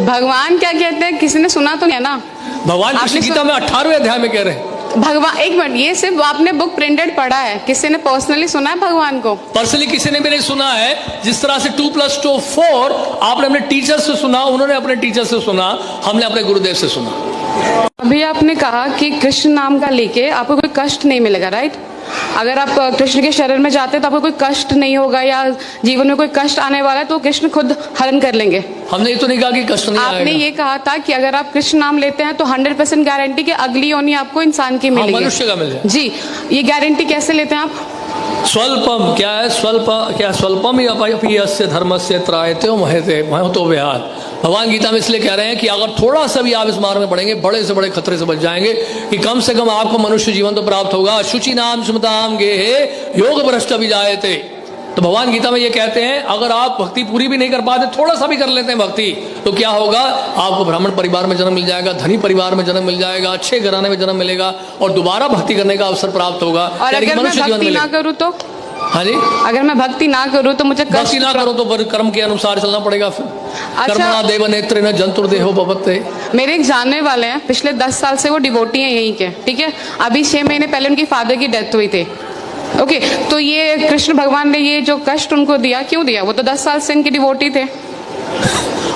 भगवान क्या कहते हैं किसी ने सुना तो नहीं है ना। भगवान कृष्ण गीता में 18वें अध्याय में कह रहे हैं। भगवान एक मिनट, ये सिर्फ आपने बुक प्रिंटेड पढ़ा है, किसी ने पर्सनली सुना है भगवान को? पर्सनली किसी ने भी नहीं सुना है। जिस तरह से 2 + 2 4 आपने अपने टीचर से सुना, उन्होंने अपने टीचर से सुना, हमने अपने गुरुदेव से सुना। अभी आपने कहा कि कृष्ण नाम का लेके आपको कोई कष्ट नहीं मिलेगा, राइट? अगर आप कृष्ण के शरण में जाते हैं तो आपको कोई कष्ट नहीं होगा, या जीवन में कोई कष्ट आने वाला है तो कृष्ण खुद हरण कर लेंगे। हमने ये तो नहीं कहा कि कष्ट नहीं आएगा। आपने ये कहा था कि अगर आप कृष्ण नाम लेते हैं तो 100% गारंटी कि अगली योनि आपको इंसान की मिलेगी, मनुष्य का मिल जाए। जी, ये गारंटी कैसे लेते हैं आप? स्वल्पम क्या है? स्वल्पम अपि यस्य धर्मस्य त्रायते महते महतो व्याहत। भगवान गीता में इसलिए कह रहे हैं कि अगर थोड़ा सा भी आप इस मार्ग में बढ़ेंगे, बड़े से बड़े खतरे से बच जाएंगे, कि कम से कम आपको मनुष्य जीवन तो प्राप्त होगा। शुचि नाम सुमताम गेहे योग भ्रष्ट विजायते। तो भगवान गीता में ये कहते हैं अगर आप भक्ति पूरी भी नहीं कर पाते, थोड़ा सा भी कर लेते हैं भक्ति, तो क्या होगा? आपको ब्राह्मण परिवार में जन्म मिल जाएगा, धनी परिवार में जन्म मिल जाएगा, अच्छे घराने में जन्म मिलेगा, और दोबारा भक्ति करने का अवसर प्राप्त होगा। और अगर मैं भक्ति ना करूँ तो? हाँ जी, अगर मैं भक्ति ना करूँ तो मुझे भक्ति ना करो तो कर्म के अनुसार चलना पड़ेगा। फिर कर्मणा देव नेत्र न जंतुर्देहो भवते। मेरे एक जानने वाले हैं, पिछले 10 साल से वो डिवोटी हैं यहीं के, ठीक है? अभी 6 महीने पहले उनकी फादर की डेथ हुई थी। ओके, तो ये कृष्ण भगवान ने ये जो कष्ट उनको दिया, क्यों दिया? वो तो 10 साल से इनके डिवोटी थे।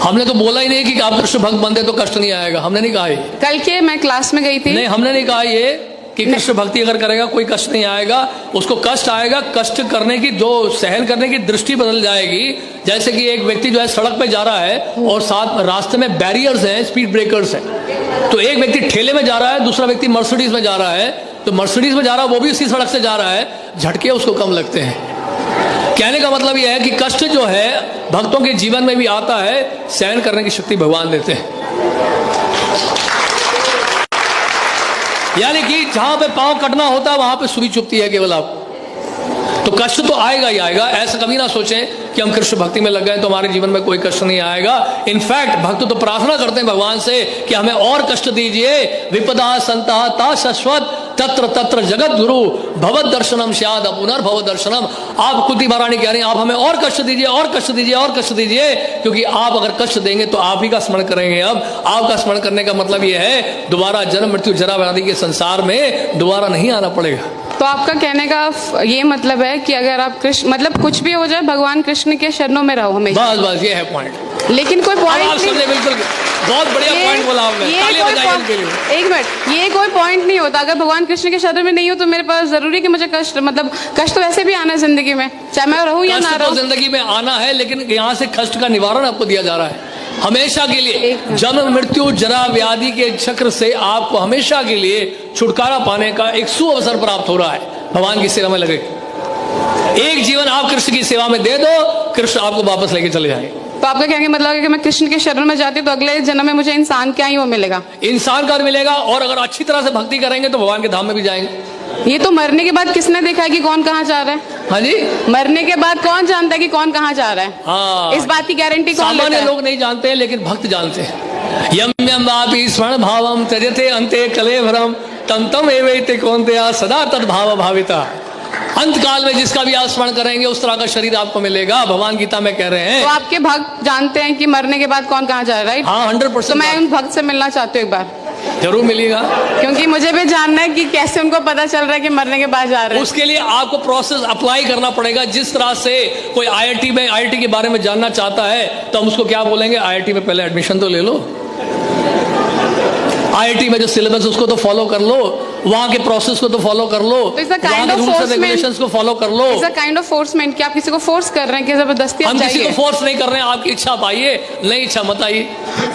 हमने तो बोला ही नहीं कि आप कृष्ण भक्त बनते तो कष्ट नहीं आएगा, हमने नहीं कहा। कल के मैं क्लास में गई थी, नहीं, हमने नहीं कहा ये कि कृष्ण भक्ति अगर करेगा कोई कष्ट नहीं आएगा। उसको कष्ट आएगा, कष्ट करने की जो सहन करने की दृष्टि बदल जाएगी। जैसे कि एक व्यक्ति जो है सड़क पे जा रहा है और साथ रास्ते में बैरियर्स हैं, स्पीड ब्रेकर्स हैं, तो एक व्यक्ति ठेले में जा रहा है, दूसरा व्यक्ति मर्सिडीज में जा रहा है। तो मर्सिडीज में जा रहा है वो भी उसी सड़क से जा रहा है, झटके उसको कम लगते हैं। कहने का मतलब यह है कि कष्ट जो है भक्तों के जीवन में भी आता है, सहन करने की शक्ति भगवान देते हैं। यानी कि जहां पे पांव कटना होता है वहां पे सुई चुभती है केवल आप। तो कष्ट तो आएगा ही आएगा। ऐसा कभी ना सोचें कि हम कृष्ण भक्ति में लग गए तो हमारे जीवन में कोई कष्ट नहीं आएगा। इनफैक्ट भक्त तो प्रार्थना करते हैं भगवान से कि हमें और कष्ट दीजिए। विपदा संता ता शाश्वत तत्र तत्र जगत गुरु भगवत दर्शनम स्याद पुनर्भव दर्शनम। आप कुंती महारानी कह रहे हैं आप हमें और कष्ट दीजिए, और कष्ट दीजिए, और कष्ट दीजिए, क्योंकि आप अगर कष्ट देंगे तो आप ही का स्मरण करेंगे। अब आपका स्मरण करने का मतलब यह है दोबारा जन्म मृत्यु जरा व्याधि के संसार में दोबारा नहीं आना पड़ेगा। तो आपका कहने का ये मतलब है कि अगर आप कृष्ण मतलब कुछ भी हो जाए भगवान कृष्ण के शरणों में रहो हमेशा। बस बस ये है पॉइंट। लेकिन कोई पॉइंट आप समझे, बिल्कुल बहुत बढ़िया पॉइंट बोला आपने, तालियां बजाइए इनके लिए। एक मिनट, ये कोई पॉइंट नहीं होता। अगर भगवान कृष्ण के शरण में नहीं हो तो मेरे पास जरूरी कि मुझे कष्ट मतलब कष्ट तो वैसे भी आना है जिंदगी में, चाहे मैं रहूं या ना रहूं। जिंदगी में आना है, लेकिन यहाँ से कष्ट का निवारण आपको दिया जा रहा है हमेशा के लिए। जन्म मृत्यु जरा व्याधि के चक्र से आपको हमेशा के लिए छुटकारा पाने का एक सुअवसर प्राप्त हो रहा है। भगवान की सेवा में लगे, एक जीवन आप कृष्ण की सेवा में दे दो, कृष्ण आपको वापस लेके चले जाएंगे। तो आपका कहने का मतलब है कि मैं कृष्ण के शरण में जाती तो अगले जन्म में मुझे इंसान क्या ही वो मिलेगा, इंसान का मिलेगा। और अगर अच्छी तरह से भक्ति करेंगे तो भगवान के धाम में भी जाएंगे। ये तो मरने के बाद किसने देखा है कि कौन कहाँ जा रहा है? हाँ जी, मरने के बाद कौन जानता है कि कौन कहाँ जा रहा है? हाँ, इस बात की गारंटी कौन लेता है? सामान्य लोग नहीं जानते हैं, लेकिन भक्त जानते हैं। यम यम वापि स्मरण भावम त्यजते अंते कलेवरम तम तम एवैते कौन्तेय सदा तद्भाव भाविता। अंत काल में जिसका भी आप स्मरण करेंगे उस तरह का शरीर आपको मिलेगा। भगवान गीता में कह रहे हैं। तो आपके भक्त जानते हैं कि मरने के बाद कौन कहाँ जा रहा है, राइट? हाँ, 100%। तो मैं उन भक्त से मिलना चाहती हूँ एक बार। जरूर मिलेगा, क्योंकि मुझे भी जानना है कि कैसे उनको पता चल रहा है कि मरने के बाद जा रहे हैं। उसके लिए आपको प्रोसेस अप्लाई करना पड़ेगा। जिस तरह से कोई आईआईटी के बारे में जानना चाहता है तो हम उसको क्या बोलेंगे, आईआईटी में पहले एडमिशन तो ले लो, आईआईटी में जो सिलेबस उसको तो फॉलो कर लो, वहां के प्रोसेस को तो फॉलो कर लो, वहां के रूल्स एंड रेगुलेशंस को फॉलो कर लो। इट्स अ काइंड ऑफ फोर्समेंट कि आप किसी को फोर्स कर रहे हैं कि जबरदस्ती हम किसी को फोर्स नहीं कर रहे हैं। आपकी इच्छा पाइए, नहीं इच्छा मत आइए।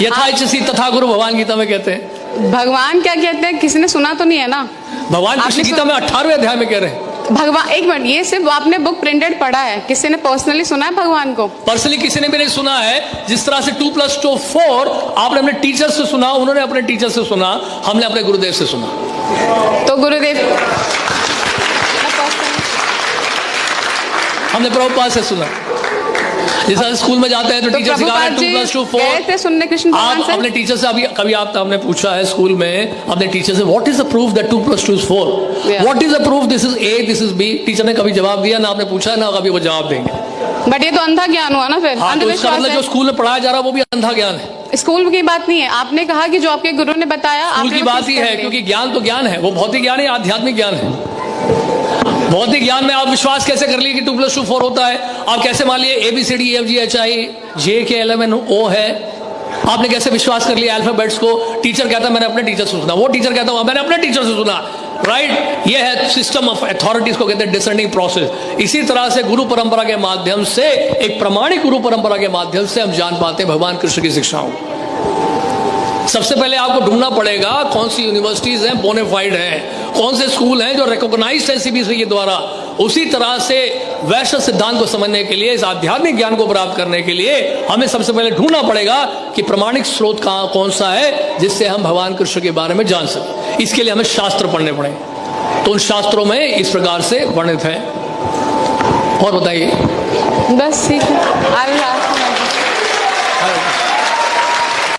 यथा इच्छसी तथा गुरु भगवान गीता में कहते हैं। भगवान क्या कहते हैं किसी ने सुना तो नहीं है ना? भगवान कृष्ण गीता में 18वें अध्याय में कह रहे हैं। भगवान एक मिनट, ये सिर्फ आपने बुक प्रिंटेड पढ़ा है, किसी ने पर्सनली सुना है भगवान को? पर्सनली किसी ने भी नहीं सुना है। जिस तरह से 2 + 2 4 आपने अपने टीचर से सुना, उन्होंने अपने टीचर से सुना, हमने अपने गुरुदेव से सुना। तो गुरुदेव हमने प्रभुपाद से सुना। जैसा स्कूल में जाते हैं तो टीचर सिखा रहे 2 + 2 4 सुनने कृष्ण भगवान से। आप अपने टीचर से अभी कभी आपने पूछा है स्कूल में अपने टीचर से what is the proof that 2 + 2 is 4? What is the proof this is A, this is B? Teacher ने कभी जवाब दिया ना, आपने पूछा ना कभी वो जवाब देंगे। बट ये तो अंधा ज्ञान हुआ ना फिर, हाँ, तो इसका अंधविश्वास मतलब जो है। स्कूल में पढ़ाया जा रहा है वो भी अंधा ज्ञान है। स्कूल की बात नहीं है, आपने कहा कि जो आपके गुरु ने बताया स्कूल आपने की वो बात चीज ही कर है, ली। क्योंकि ज्ञान तो ज्ञान है, वो भौतिक ज्ञान है, आध्यात्मिक ज्ञान है। भौतिक ज्ञान में आप विश्वास कैसे कर लिए कि 2 + 2 4 होता है? आप कैसे मान लिए ABCDEFGHIJ है? आपने कैसे विश्वास कर लिया अल्फाबेट्स को? टीचर कहता मैंने अपने टीचर से सुना, वो टीचर कहता मैंने अपने टीचर से सुना, राइट? ये है सिस्टम ऑफ अथॉरिटीज को कहते हैं डिसर्निंग प्रोसेस। इसी तरह से गुरु परंपरा के माध्यम से, एक प्रमाणिक गुरु परंपरा के माध्यम से हम जान पाते हैं भगवान कृष्ण की शिक्षाओं। सबसे पहले आपको ढूंढना पड़ेगा कौन सी यूनिवर्सिटीज हैं बोनेफाइड हैं, कौन से स्कूल हैं जो रिकॉग्नाइज्ड है CBSE के द्वारा। उसी तरह से वैश्विक सिद्धांत को समझने के लिए, इस आध्यात्मिक ज्ञान को प्राप्त करने के लिए हमें सबसे पहले ढूंढना पड़ेगा कि प्रमाणिक स्रोत कहाँ कौन सा है जिससे हम भगवान कृष्ण के बारे में जान सकें। इसके लिए हमें शास्त्र पढ़ने पड़े, तो उन शास्त्रों में इस प्रकार से वर्णित है। और बताइए। बस ठीक है, आगे